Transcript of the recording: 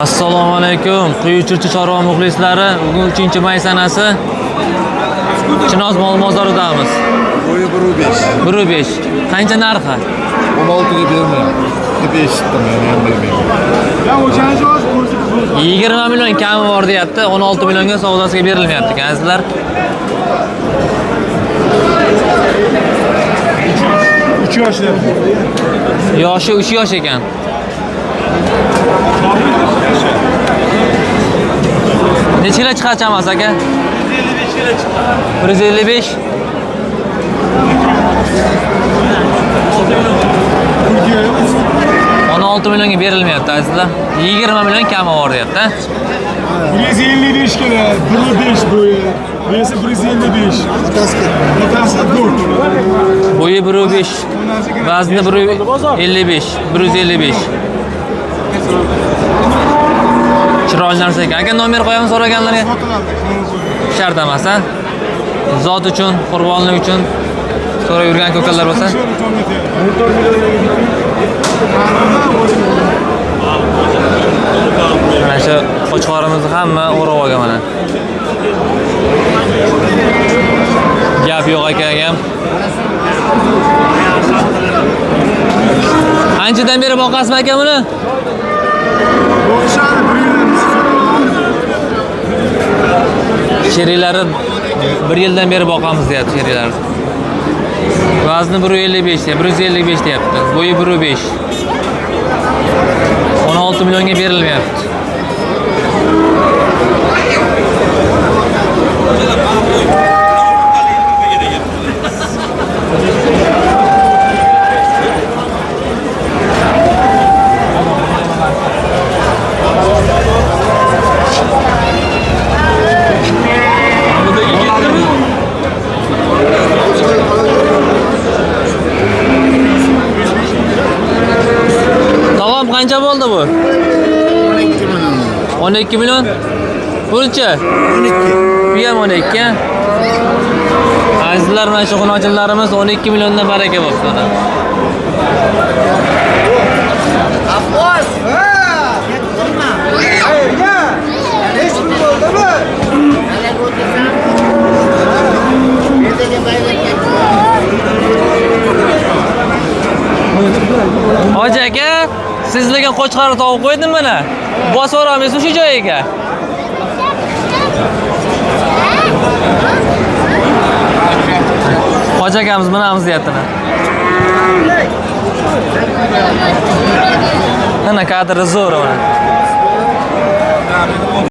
Assalomu alaykum. Quyi Chirchiq chorva muxlislari. Bugun 3-may sanasi. Chinoz mol bozoridamiz. Bo'yi 1.5. 1.5. Qancha narxi? 16 ga bermayman. Deb eshitdim, men ham bilmayman. 20 million kami bor deyapti. 16 millionga savdosiga berilmayapti, azizlar. Yoshi 3 yosh ekan. Necha kilo chiqarchamiz aka? 155 kilo chiqadi. 155. millionga berilmayapti azizlar. 20 million kami bor deyapti. 155 kilo, 1.5 bo'yi. Bo'yisi 155. Otasi 4. Bo'yi 1.5. Vazni 1.55. 155. Chiroyli narsa ekan. Aka nomer qo'yamiz so'raganlarga. Shart emas, ha? Zot uchun, qurbonlik uchun so'rab yurgan ko'kallar bo'lsa. Mana shu qo'chqorimizni hamma o'rab olgan mana. Gap yo'q akagam. Qanchadan beri boqasizmi aka buni? Sheriklari 1 yildan beri boqamiz deyapti sheriklari. Vazni 1.55 deyapti, 155 deyapti. Bo'yi 1.5. 16 millionga berilmayapti. Qancha bo'ldi bu? 12 million. Buncha? 12. Bu ham 12. Azizlar, mana shu xonajillarimiz 12 milliondan baraka bo'lsin. Abbos! Hoji aka, sizlarga qo'chqorni topib qo'ydim mana. Bosib olamiz shu joyiga. Hoji akamiz minamiz deyaptilar. Mana kadr zo'r mana.